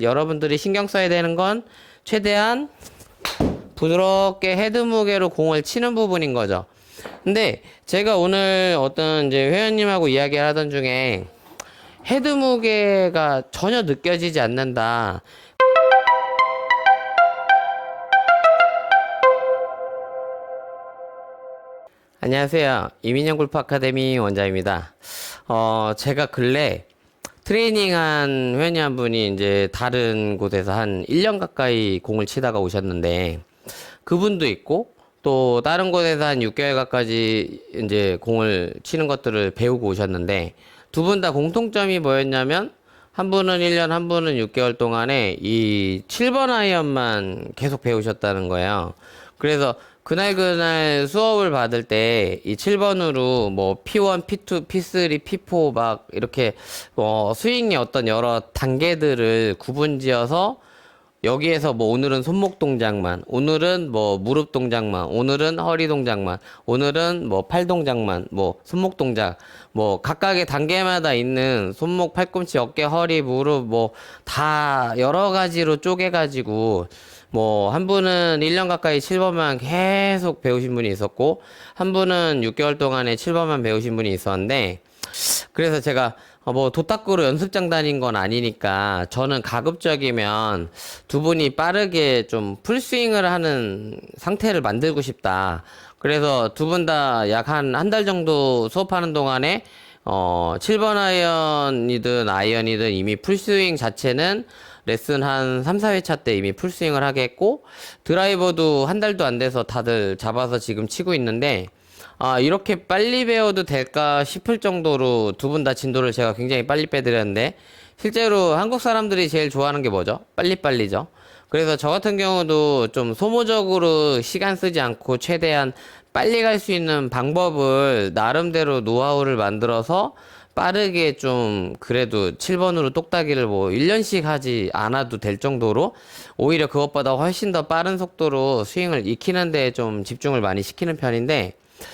여러분들이 신경 써야 되는 건 최대한 부드럽게 헤드 무게로 공을 치는 부분인 거죠. 근데 제가 오늘 어떤 이제 회원님하고 이야기를 하던 중에 헤드 무게가 전혀 느껴지지 않는다. 안녕하세요. 이민영 골프 아카데미 원장입니다. 제가 근래 트레이닝한 회원님 한 분이 이제 다른 곳에서 한 1년 가까이 공을 치다가 오셨는데, 그분도 있고, 또 다른 곳에서 한 6개월 가까이 이제 공을 치는 것들을 배우고 오셨는데, 두 분 다 공통점이 뭐였냐면, 한 분은 1년, 한 분은 6개월 동안에 이 7번 아이언만 계속 배우셨다는 거예요. 그래서 그날 수업을 받을 때 이 7번으로 뭐 P1, P2, P3, P4 막 이렇게 스윙의 어떤 여러 단계들을 구분지어서 여기에서 뭐 오늘은 손목 동작만, 오늘은 뭐 무릎 동작만, 오늘은 허리 동작만, 오늘은 뭐 팔 동작만, 뭐 손목 동작, 뭐 각각의 단계마다 있는 손목, 팔꿈치, 어깨, 허리, 무릎 뭐 다 여러 가지로 쪼개가지고 뭐 한 분은 1년 가까이 7번만 계속 배우신 분이 있었고, 한 분은 6개월 동안에 7번만 배우신 분이 있었는데, 그래서 제가 뭐 도탁구로 연습장 다닌 건 아니니까 저는 가급적이면 두 분이 빠르게 좀 풀스윙을 하는 상태를 만들고 싶다. 그래서 두 분 다 약 한 달 정도 수업하는 동안에 7번 아이언이든 이미 풀스윙 자체는 레슨 한 3, 4회차 때 이미 풀스윙을 하겠고, 드라이버도 한 달도 안 돼서 다들 잡아서 지금 치고 있는데, 이렇게 빨리 배워도 될까 싶을 정도로 두 분 다 진도를 제가 굉장히 빨리 빼드렸는데, 실제로 한국 사람들이 제일 좋아하는 게 뭐죠? 빨리빨리죠. 그래서 저 같은 경우도 좀 소모적으로 시간 쓰지 않고 최대한 빨리 갈 수 있는 방법을 나름대로 노하우를 만들어서 빠르게 좀 그래도 7번으로 똑딱이를 뭐 1년씩 하지 않아도 될 정도로 오히려 그것보다 훨씬 더 빠른 속도로 스윙을 익히는 데 좀 집중을 많이 시키는 편인데,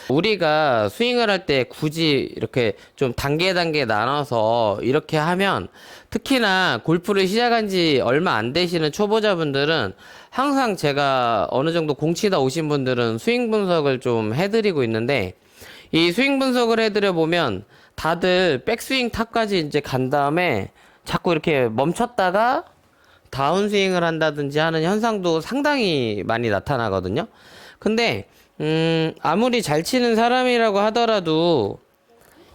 우리가 스윙을 할 때 굳이 이렇게 좀 단계 나눠서 이렇게 하면, 특히나 골프를 시작한 지 얼마 안 되시는 초보자분들은 항상 제가 어느 정도 공 치다 오신 분들은 스윙 분석을 좀 해드리고 있는데, 이 스윙 분석을 해드려 보면 다들 백스윙 탑까지 이제 간 다음에 자꾸 이렇게 멈췄다가 다운스윙을 한다든지 하는 현상도 상당히 많이 나타나거든요. 근데 아무리 잘 치는 사람이라고 하더라도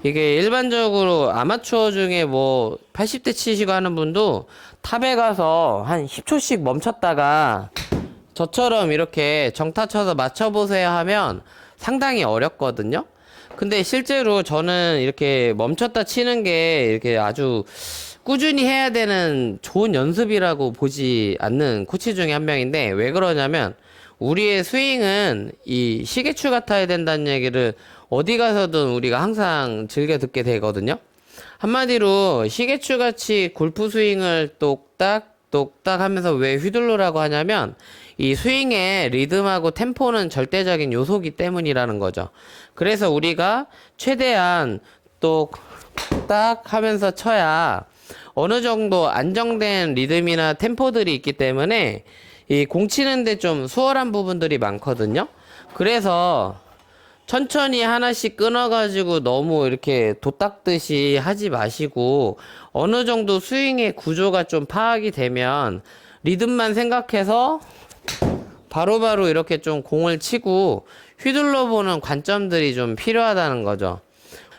이게 일반적으로 아마추어 중에 뭐 80대 치시고 하는 분도 탑에 가서 한 10초씩 멈췄다가 저처럼 이렇게 정타 쳐서 맞춰보세요 하면 상당히 어렵거든요. 근데 실제로 저는 이렇게 멈췄다 치는 게 이렇게 아주 꾸준히 해야 되는 좋은 연습이라고 보지 않는 코치 중에 한 명인데, 왜 그러냐면 우리의 스윙은 이 시계추 같아야 된다는 얘기를 어디 가서든 우리가 항상 즐겨 듣게 되거든요. 한마디로 시계추 같이 골프 스윙을 똑딱 하면서 왜 휘둘러라고 하냐면, 이 스윙의 리듬하고 템포는 절대적인 요소기 때문이라는 거죠. 그래서 우리가 최대한 똑딱 하면서 쳐야 어느 정도 안정된 리듬이나 템포들이 있기 때문에 이 공 치는데 좀 수월한 부분들이 많거든요. 그래서 천천히 하나씩 끊어가지고 너무 이렇게 도닦듯이 하지 마시고, 어느 정도 스윙의 구조가 좀 파악이 되면 리듬만 생각해서 바로바로 이렇게 좀 공을 치고 휘둘러 보는 관점들이 좀 필요하다는 거죠.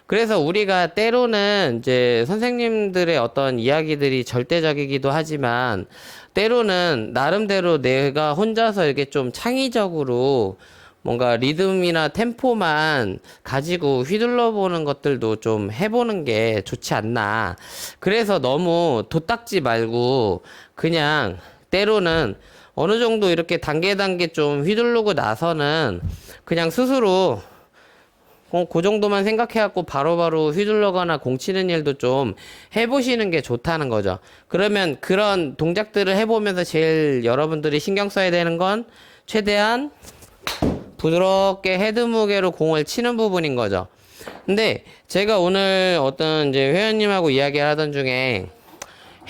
그래서 우리가 때로는 이제 선생님들의 어떤 이야기들이 절대적이기도 하지만, 때로는 나름대로 내가 혼자서 이렇게 좀 창의적으로 뭔가 리듬이나 템포만 가지고 휘둘러 보는 것들도 좀 해보는 게 좋지 않나. 그래서 너무 도닦지 말고 그냥 때로는 어느 정도 이렇게 단계 좀 휘두르고 나서는 그냥 스스로 그 정도만 생각해갖고 바로바로 휘둘러거나 공 치는 일도 좀 해보시는 게 좋다는 거죠. 그러면 그런 동작들을 해보면서 제일 여러분들이 신경 써야 되는 건 최대한 부드럽게 헤드 무게로 공을 치는 부분인 거죠. 근데 제가 오늘 어떤 이제 회원님하고 이야기를 하던 중에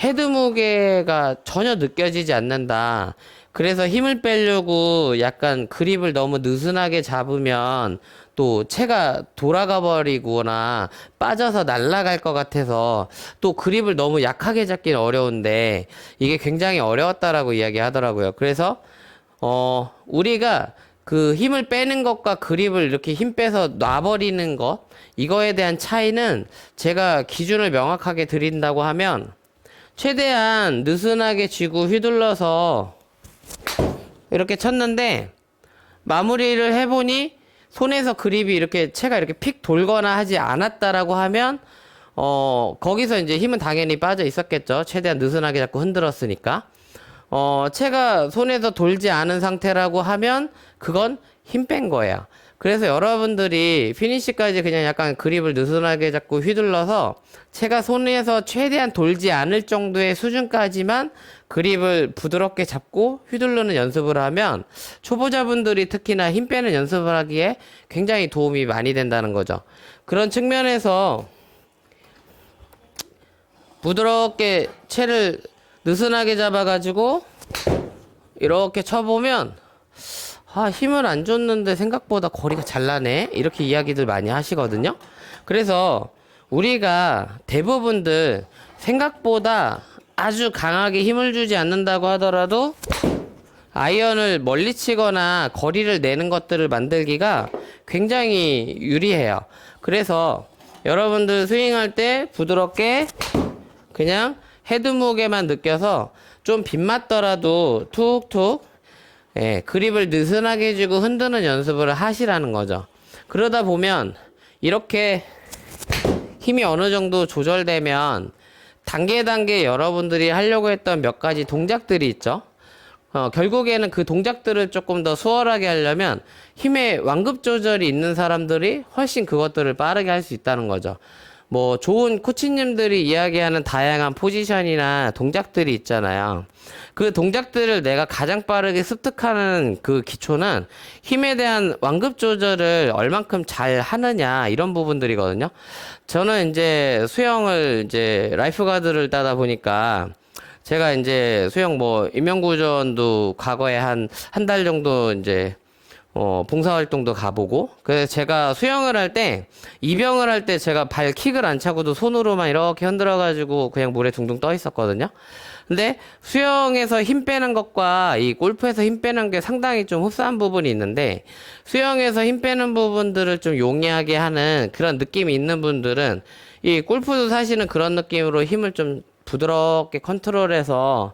헤드 무게가 전혀 느껴지지 않는다. 그래서 힘을 빼려고 약간 그립을 너무 느슨하게 잡으면 또 채가 돌아가 버리거나 빠져서 날아갈 것 같아서 또 그립을 너무 약하게 잡기는 어려운데 이게 굉장히 어려웠다라고 이야기하더라고요. 그래서 우리가 그 힘을 빼는 것과 그립을 이렇게 힘 빼서 놔버리는 것, 이거에 대한 차이는 제가 기준을 명확하게 드린다고 하면 최대한 느슨하게 쥐고 휘둘러서 이렇게 쳤는데 마무리를 해보니 손에서 그립이 이렇게 채가 이렇게 픽 돌거나 하지 않았다라고 하면 거기서 이제 힘은 당연히 빠져 있었겠죠. 최대한 느슨하게 잡고 흔들었으니까. 채가 손에서 돌지 않은 상태라고 하면 그건 힘 뺀 거예요. 그래서 여러분들이 피니시까지 그냥 약간 그립을 느슨하게 잡고 휘둘러서 채가 손에서 최대한 돌지 않을 정도의 수준까지만 그립을 부드럽게 잡고 휘두르는 연습을 하면 초보자분들이 특히나 힘 빼는 연습을 하기에 굉장히 도움이 많이 된다는 거죠. 그런 측면에서 부드럽게 채를 느슨하게 잡아가지고 이렇게 쳐보면 힘을 안 줬는데 생각보다 거리가 잘 나네 이렇게 이야기들 많이 하시거든요. 그래서 우리가 대부분들 생각보다 아주 강하게 힘을 주지 않는다고 하더라도 아이언을 멀리 치거나 거리를 내는 것들을 만들기가 굉장히 유리해요. 그래서 여러분들 스윙할 때 부드럽게 그냥 헤드 무게만 느껴서 좀 빗맞더라도 툭툭 그립을 느슨하게 해주고 흔드는 연습을 하시라는 거죠. 그러다 보면 이렇게 힘이 어느 정도 조절되면 단계 여러분들이 하려고 했던 몇 가지 동작들이 있죠. 결국에는 그 동작들을 조금 더 수월하게 하려면 힘의 완급 조절이 있는 사람들이 훨씬 그것들을 빠르게 할 수 있다는 거죠. 뭐 좋은 코치님들이 이야기하는 다양한 포지션이나 동작들이 있잖아요. 그 동작들을 내가 가장 빠르게 습득하는 그 기초는 힘에 대한 완급 조절을 얼만큼 잘 하느냐 이런 부분들이거든요. 저는 이제 수영을 이제 라이프가드를 따다 보니까 제가 이제 수영 뭐 인명구조원도 과거에 한 달 정도 이제 봉사활동도 가보고, 그래서 제가 수영을 할 때, 이병을 할 때 제가 발 킥을 안 차고도 손으로만 이렇게 흔들어가지고 그냥 물에 둥둥 떠 있었거든요. 근데 수영에서 힘 빼는 것과 이 골프에서 힘 빼는 게 상당히 좀 흡사한 부분이 있는데, 수영에서 힘 빼는 부분들을 좀 용이하게 하는 그런 느낌이 있는 분들은, 이 골프도 사실은 그런 느낌으로 힘을 좀 부드럽게 컨트롤해서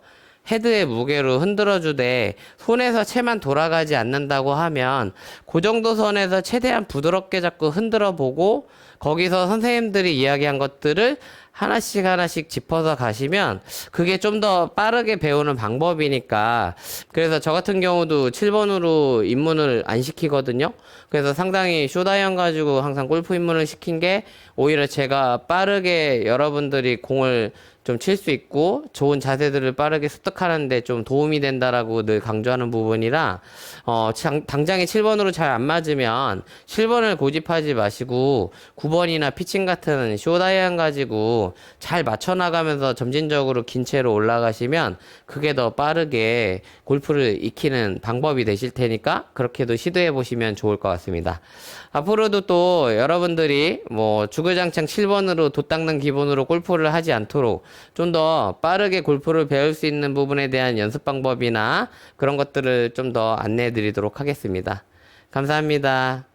헤드의 무게로 흔들어주되 손에서 채만 돌아가지 않는다고 하면 그 정도 선에서 최대한 부드럽게 잡고 흔들어 보고 거기서 선생님들이 이야기한 것들을 하나씩 짚어서 가시면 그게 좀 더 빠르게 배우는 방법이니까. 그래서 저 같은 경우도 7번으로 입문을 안 시키거든요. 그래서 상당히 쇼다이언 가지고 항상 골프 입문을 시킨 게 오히려 제가 빠르게 여러분들이 공을 좀 칠 수 있고 좋은 자세들을 빠르게 습득하는데 좀 도움이 된다라고 늘 강조하는 부분이라 당장에 7번으로 잘 안 맞으면 7번을 고집하지 마시고 9번이나 피칭 같은 쇼다이언 가지고 잘 맞춰 나가면서 점진적으로 긴 채로 올라가시면 그게 더 빠르게 골프를 익히는 방법이 되실 테니까 그렇게도 시도해 보시면 좋을 것 같습니다. 앞으로도 또 여러분들이 뭐 주구장창 7번으로 돛닦는 기본으로 골프를 하지 않도록 좀 더 빠르게 골프를 배울 수 있는 부분에 대한 연습 방법이나 그런 것들을 좀 더 안내해 드리도록 하겠습니다. 감사합니다.